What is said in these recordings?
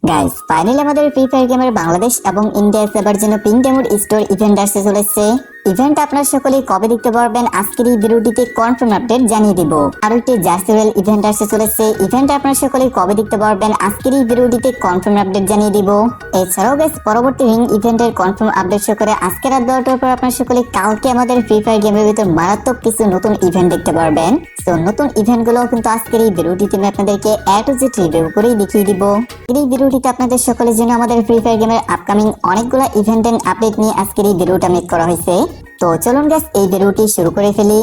Guys finally আমাদের free fire গেমের বাংলাদেশ এবং ইন্ডিয়া সার্ভার জন্য পিং ডেমোর স্টোর ইভেন্ট আসতে চলেছে। ইভেন্ট আপনারা সকলেই কবে দেখতে পারবেন আজকের এই ভিডিওটিতে কনফার্ম আপডেট জানিয়ে দিব। আর একটি জার্সিওয়াল ইভেন্ট আসতে চলেছে। ইভেন্ট আপনারা সকলেই কবে দেখতে পারবেন আজকের এই ভিডিওটিতে কনফার্ম আপডেট জানিয়ে দিব। এছাড়াও গাইস পরবর্তী রিং ইভেন্টের কনফার্ম আপডেট করে আজকের রাত 12টার পর আপনারা সকলেই কালকে আমাদের ফ্রি ফায়ার গেমের ভিতর মারাত্মক কিছু নতুন ইভেন্ট দেখতে পারবেন। তো নতুন ইভেন্ট গুলো কিন্তু আজকের এই ভিডিওটিতে আমি আপনাদেরকে A to Z রিভিউ করেই দেখিয়ে দিব। এই ভিডিওটিতে আপনাদের সকলের জন্য আমাদের ফ্রি ফায়ার গেমের আপকামিং অনেকগুলো ইভেন্ট এন্ড আপডেট নিয়ে আজকের এই ভিডিওটা মেক করা হয়েছে। তো চলুন গাইস এই ভিডিওটি শুরু করে ফেলি।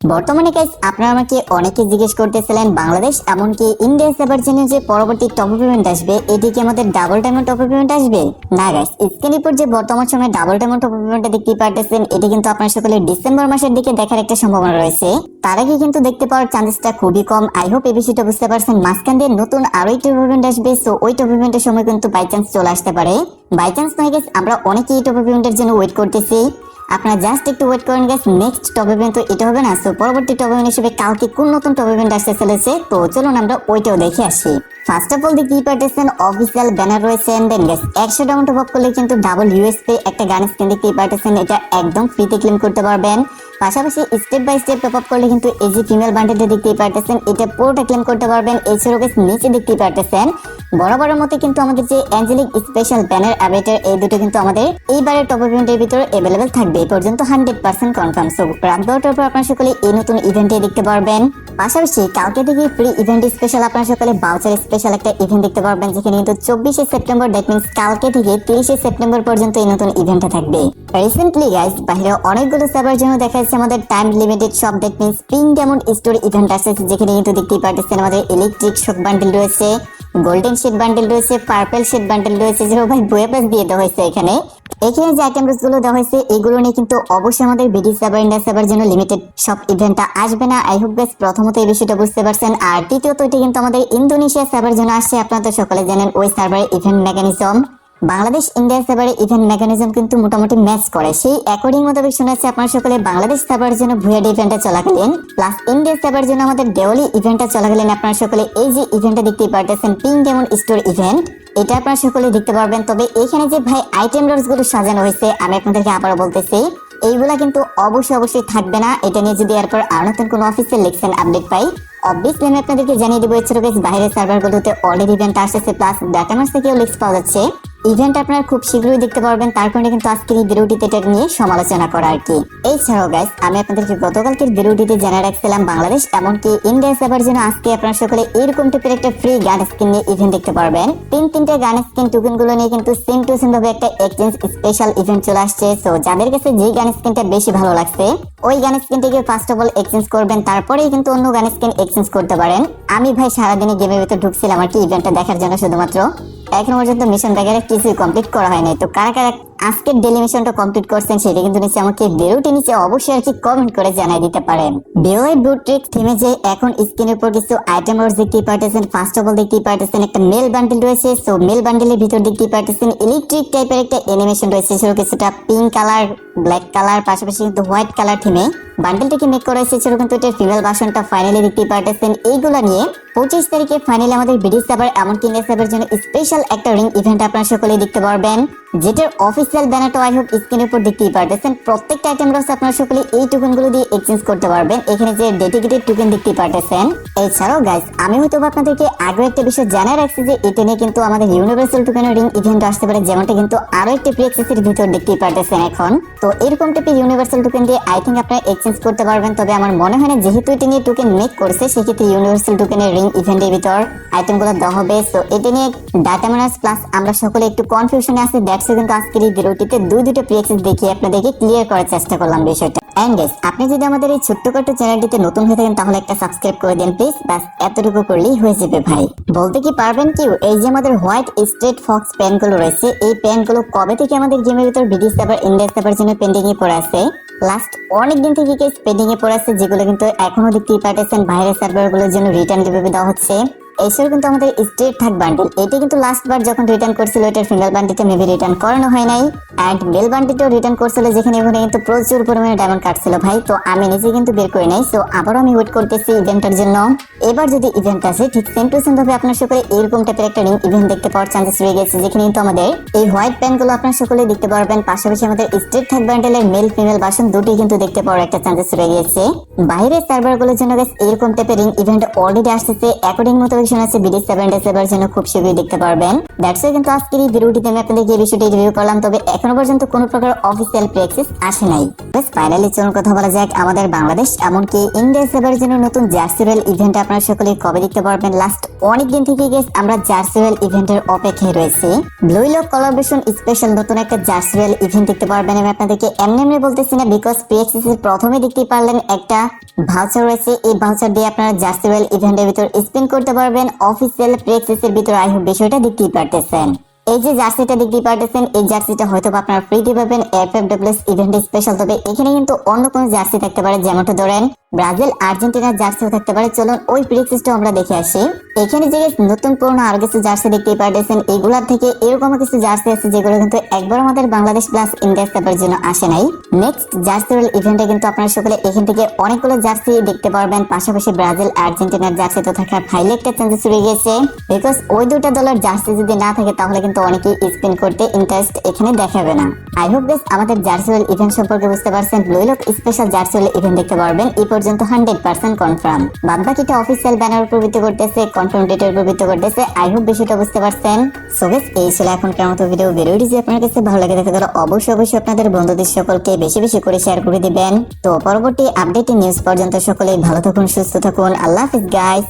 বর্তমানে গাইস আপনারা আমাকে অনেকে জিজ্ঞেস করতেছিলেন বাংলাদেশ এমনকি ইন্ডিয়া সার্ভার জন্য যে পরবর্তী টপ আপ ইভেন্ট আসবে এটি কি আমাদের double diamond top up event আসবে? না গাইস, স্ক্রিনের উপর যে বর্তমান সময়ে ডাবল ডায়মন্ড টপ আপ ইভেন্টটা দেখতে পারতেছেন এটি কিন্তু আপনারা সকলে ডিসেম্বর মাসের দিকে দেখার একটা সম্ভাবনা রয়েছে। তার আগে কিন্তু দেখতে পাওয়ার চান্সেসটা খুবই কম। আই হোপ এই বিষয়টা বুঝতে পারছেন। মাঝখান দিয়ে নতুন আরো একটি টপ ইভেন্ট আসবে, সো ওই টপ ইভেন্টের সময় কিন্তু বাই চান্স চলে আসতে পারে। বাই চান্স নয় গাইস, আমরা অনেকেই টপ ইভেন্টের জন্য ওয়েট করতেছি। আপনারা জাস্ট একটু ওয়েট করেন গাইস, নেক্সট টপ ইভেন্ট তো এটা হবে না। সো পরবর্তী টপ ইভেন্ট হিসেবে কালকে কোন নতুন টপ ইভেন্ট আসতে চলেছে তো চলুন আমরা ওইটাও দেখে আসি। ফার্স্ট অফ অল দেখতেই পারতেছেন অফিসিয়াল ব্যানার রয়েছে and then guys 100 diamond top up করলে কিন্তু ডাবল ইউএসপি একটা গান স্কিন দেখতেই পারতেছেন, এটা একদম ফ্রিতে ক্লেম করতে পারবেন। পাশাপাশি step by step top up করলে কিন্তু এই যে ফিমেল বান্ডেলটা দেখতেই পারতেছেন এটা পুরোটা ক্লেম করতে পারবেন। এছাড়াও গাইস নিচে দেখতেই পারতেছেন বরাবরের মতো কিন্তু আমাদের যে অ্যাঞ্জেলিক স্পেশাল ব্যানার অ্যাভেটার এই দুটো কিন্তু আমাদের এইবারের টপ ইভেন্টের ভিতরে अवेलेबल থাকবে। এই পর্যন্ত 100% কনফার্ম। সো রাত 12টার পর আপনারা সকলে এই নতুন ইভেন্টে দেখতে পারবেন। পাশাপাশি কালকে থেকে ফ্রি ইভেন্ট স্পেশাল আপনারা সকলে বাউচার স্পেশাল একটা ইভেন্ট দেখতে পারবেন, যেখানে কিন্তু 24শে সেপ্টেম্বর দ্যাট মিন্স কালকে থেকে 30শে সেপ্টেম্বর পর্যন্ত এই নতুন ইভেন্টটা থাকবে। রিসেন্টলি গাইস বাইরে অনেকগুলো সার্ভার জন্য দেখা যাচ্ছে আমাদের time limited shop that means ping diamond store event আসছে, যেখানে কিন্তু দেখতেই পারতেছেন আমাদের ইলেকট্রিক শক বান্ডেল রয়েছে, গোল্ডেন শেড বান্ডেল রয়েছে, পার্পল শেড বান্ডেল রয়েছে, যেটা ভাই বয়ে পাস দিয়ে দেওয়া হয়েছে। এখানে যে আইটেমস গুলো দেওয়া হয়েছে এগুলো নিয়ে কিন্তু অবশ্যই আমাদের বিডি সার্ভার ইন্ডিয়া সার্ভার জন্য লিমিটেড সব ইভেন্টটা আসবে না। আই হোপ গাইস প্রথমত এই বিষয়টা বুঝতে পারছেন। আর দ্বিতীয়ত এটা কিন্তু আমাদের ইন্দোনেশিয়া সার্ভার জন্য আসছে। আপনারা তো সকলে জানেন ওই সার্ভারের ইভেন্ট মেকানিজম বাংলাদেশ ইন্ডিয়া সার্ভারের ইভেন্ট মেকানিজম কিন্তু মোটামুটি ম্যাচ করে। সেই অ্যাকর্ডিং মোতাবেক শোনা যাচ্ছে আপনারা সকলে বাংলাদেশ সার্ভারের জন্য ভুয়াডি ইভেন্টটা চলাকালীন প্লাস ইন্ডিয়া সার্ভারের জন্য আমাদের দেওয়ালি ইভেন্টটা চলাকালীন আপনারা সকলে এই যে ইভেন্টটা দেখতেই পারতেছেন পিং ডায়মন্ড স্টোর ইভেন্ট, এটা আপনারা সকলে দেখতে পারবেন। তবে এখানে যে ভাই আইটেম রোলস গুলো সাজানো হয়েছে আমি আপনাদেরকে আবারও বলতেছি এইগুলা কিন্তু অবশ্যই থাকবে না। এটা নিয়ে যদি এরপর আর নতুন কোনো অফিসিয়াল লিখছেন আপডেট পাই অবভিয়াসলি আমি আপনাদেরকে জানিয়ে দেবো। এছাড়াও গাইস বাইরের সার্ভারগুলোতে অলরেডি ইভেন্ট আসছে প্লাস ডাটামার্স থেকেও লিস্ট পাওয়া যাচ্ছে। ইভেন্ট আপনারা খুব শীঘ্রই দেখতে পারবেন। তার কারণে কিন্তু আজকের এই ভিডিওটিতে এটা নিয়ে সমালোচনা করা আর কি। এছাড়াও গাইস আমি আপনাদেরকে গতকালকের ভিডিওটিতে জানিয়ে রাখছিলাম বাংলাদেশ এমনকি ইন্ডিয়া সার্ভার জন্য আজকে আপনারা সকলে এরকম টাইপের একটা ফ্রি গান স্কিন নিয়ে ইভেন্ট দেখতে পারবেন। তিনটা গান স্কিন টোকেন গুলো নিয়ে কিন্তু সেম টু সেম ভাবে একটা এক্সচেঞ্জ স্পেশাল ইভেন্ট চলে আসছে। সো যাদের কাছে যে গান স্কিনটা বেশি ভালো লাগছে ওই গান স্কিনটাকে ফার্স্ট অফ অল এক্সচেঞ্জ করবেন, তারপরেই কিন্তু অন্য গান স্কিন এক্সচেঞ্জ করতে পারেন। আমি ভাই সারাদিনই গেমের ভিতরে ঢুকছিলাম আর কি ইভেন্টটা দেখার জন্য শুধুমাত্র। এখন পর্যন্ত মিশন বগেরা কিছুই কমপ্লিট করা হয়নি। তো কারা কারা আজকের ডেলি মিশনটা কমপ্লিট করছেন সেটা কিন্তু নিচে আমাকে ভিডিওটি নিচে অবশ্যই আর কি কমেন্ট করে জানিয়ে দিতে পারেন। বিওআই ব্লু ট্রিক থিমে যে এখন স্ক্রিনের উপর কিছু আইটেম রোজ দেখতেই পারতেছেন। ফার্স্ট অফ অল দেখতেই পারতেছেন একটা মেল বান্ডেল রয়েছে। সো মেল বান্ডেলের ভিতর দেখতেই পারতেছেন ইলেকট্রিক টাইপের একটা অ্যানিমেশন রয়েছে, সেটা কিছুটা পিঙ্ক কালার ব্ল্যাক কালার পাশাপাশি কিন্তু হোয়াইট কালার থিমে বান্ডেলটাকে মেক করা হয়েছে। সেটা কিন্তু এটার ফিমেল ভার্সনটা ফাইনালি দেখতেই পারতেছেন। এইগুলা নিয়ে 25 তারিখে ফাইনালি আমাদের বিডি সার্ভার এমনকি ইন্ডিয়া সার্ভার জন্য স্পেশাল একটা রিং ইভেন্ট আপনারা সকলেই দেখতে পারবেন, যেটার অফিসিয়াল ব্যানারটা আই হোপ স্ক্রিনের উপর দেখতেই পারতেছেন। প্রত্যেকটা আইটেম রয়েছে আপনারা সকলে এই টোকেন গুলো দিয়ে এক্সচেঞ্জ করতে পারবেন। এখানে যে ডেডিকেটেড টোকেন দেখতেই পারতেছেন। এছাড়াও গাইস আমি হয়তো আপনাদেরকে আগে একটা বিষয় জানাই রাখছি যে এটা নিয়ে কিন্তু আমাদের ইউনিভার্সাল টোকেনের রিং ইভেন্ট আসতে পারে, যেমনটা কিন্তু আরো একটা প্রি অ্যাক্সেসের ভিতর দেখতেই পারতেছেন এখন। তো এরকম টাইপের ইউনিভার্সাল টোকেন দিয়ে আই থিঙ্ক আপনারা এক্সচেঞ্জ করতে পারবেন। তবে আমার মনে হয় না যেহেতু এটা নিয়ে টোকেন মেক করছে সেক্ষেত্রে ইউনিভার্সাল টোকেনের রিং ইভেন্টের ভিতর আইটেমগুলো দেওয়া হবে। সো এটা নিয়ে ডাটা মাইনার্স প্লাস আমরা সকলে একটু কনফিউশনে আছি। দ্যাটস কিন্তু আজকের এই ভিডিওটিতে দুটো প্রি অ্যাক্সেস দেখিয়ে আপনাদেরকে ক্লিয়ার করার চেষ্টা করলাম বিষয়টা। এন্ড গাইস আপনি যদি আমাদের এই ছোট্টখাটো চ্যানেলটিতে নতুন হয়ে থাকেন তাহলে একটা সাবস্ক্রাইব করে দেন প্লিজ। বাস এতটুকু করলেই হয়ে যাবে ভাই। বলতে কি পারবেন কি এই যে আমাদের হোয়াইট স্ট্রেট ফক্স প্যান গুলো রয়েছে এই প্যান গুলো কবে থেকে আমাদের গেমের ভিতর বিডি সার্ভার ইন্ডিয়া সার্ভার জন্য পেন্ডিং এ পড়ে আছে? লাস্ট অনেক দিন থেকে পেন্ডিং এ পড়ে আছে, যেগুলো কিন্তু এখনো দেখতেই পারতেছেন বাইরের সার্ভার গুলোর জন্য রিটার্ন গিভঅ্যাওয়ে দেওয়া হচ্ছে। এসব কিন্তু আমাদের স্ট্রেট থাক বান্ডেল, এটা কিন্তু লাস্ট বার যখন রিটার্ন করছিল এটার ফিঙ্গার বান্ডিলটা মেবি রিটার্ন করানো হয় নাই, এন্ড মেল বান্ডিলটাও রিটার্ন করছিল যেখানে ওখানে কিন্তু প্রচুর পরিমাণে ডায়মন্ড কাটছিল ভাই। তো আমি নিজে কিন্তু বের করে নাই, সো আবারও আমি ওয়েট করতেছি ইভেন্টের জন্য। এবার যদি ইভেন্ট আসে ঠিক সেম টু সেম ভাবে আপনার সকলে এরকম টাইপের একটা রিং ইভেন্ট দেখতে পাওয়ার চান্সেস রয়ে গেছে, যেখানে কিন্তু আমাদের এই হোয়াইট প্যান্ট গুলো আপনার সকলে দেখতে পারবেন। পাশাপাশি আমাদের স্ট্রেট থাক বান্ডেলের মেল ফিমেল ভার্সন দুটি কিন্তু দেখতে পাওয়ার একটা চান্সেস রয়ে গেছে। বাইরের সার্ভার গুলোর জন্য গাইস এরকম টাইপের রিং ইভেন্ট অলরেডি আসতেছে, অ্যাকর্ডিং মোতাবেক শোনা যাচ্ছে বিডি 7 ডে সার্ভার জন্য খুব শীঘ্রই দেখতে পারবেন। দ্যাটস ওয়াই কিন্তু আজকের এই ভিডিওটিতে আমি আপনাদেরকে এই বিষয়টি রিভিউ করলাম, তবে এখনো পর্যন্ত কোনো প্রকার অফিসিয়াল প্রেক্সিস আসে নাই। বেশ ফাইনালি চলুন কথা বলা যাক আমাদের বাংলাদেশ এমনকি ইন্ডিয়া সার্ভারের জন্য নতুন জার্সি রয়েল ইভেন্ট আপনারা সকলে কবে দেখতে পারবেন। লাস্ট অনেকদিন থেকে গেস আমরা জার্সি রয়েল ইভেন্টের অপেক্ষায় রয়েছি। ব্লু লক কোলাবোরেশন স্পেশাল নতুন একটা জার্সি রয়েল ইভেন্ট দেখতে পারবেন। আমি আপনাদেরকে এমনি এমনি বলতেছি না, বিকজ প্রেক্সিস এর প্রথমে দেখতে পারলেন একটা ভাউচার রয়েছে, এই ভাউচার দিয়ে আপনারা জার্সি রয়েল ইভেন্টের ভিতর স্পিন করতে পারবেন। অফিসিয়াল প্রেক্সিস এর ভিতর আই হোপ বিষয়টা দেখতেই পারতেছেন। এই যে জার্সিটা দেখতে পারতেছেন, এই জার্সিটা হয়তো আপনারা ফ্রিতে পাবেন এফএফডব্লিউএস ইভেন্ট স্পেশাল, তবে এখানে কিন্তু অন্য কোনো জার্সি থাকতে পারে, যেমনটা ধরেন ব্রাজিল আর্জেন্টিনার জার্সিও থাকতে পারে। চলুন ওই প্রেক্সিসটা আমরা দেখে আসি। এখানে যে নতুন পুরনো আরো কিছু জার্সি দেখতে পারতেছেন, এগুলার থেকে এরকম কিছু জার্সি আছে যেগুলো কিন্তু একবার আমাদের বাংলাদেশ প্লাস ইন্ডিয়া সার্ভারের জন্য আসে নাই। নেক্সট জার্সি রয়েল ইভেন্টে কিন্তু আপনারা সকলে এখান থেকে অনেকগুলো জার্সি দেখতে পারবেন। পাশাপাশি ব্রাজিল আর্জেন্টিনার জার্সি তো থাকার ফাইলে একটা চান্সেস রয়ে গেছে, বিকজ ওই দুটা দলের জার্সি যদি না থাকে তাহলে কিন্তু অনেকেই স্পিন করতে ইন্টারেস্ট এখানে দেখাবে না। আই হোপ গাইস আমাদের জার্সি রয়েল ইভেন্ট সম্পর্কে বুঝতে পারছেন। Blue lock special jersey royal event দেখতে পারবেন এই পর্যন্ত 100% কনফার্ম। বাদ বাকিটা অফিসিয়াল ব্যানার উপর ভিত্তি করতেছে, কনফার্ম ডেটের উপর ভিত্তি করতেছে। আই হোপ বিষয়টা বুঝতে পারছেন। সো গাইস এই ছিল এখনকার মতো ভিডিওটি যদি আপনার কাছে ভালো লাগে থাকে তাহলে অবশ্যই আপনাদের বন্ধুদের সকলকে বেশি বেশি করে শেয়ার করে দিবেন। তো পরবর্তী আপডেট নিউজ পর্যন্ত সকলেই ভালো থাকুন, সুস্থ থাকুন। আল্লাহ হাফেজ গাইস।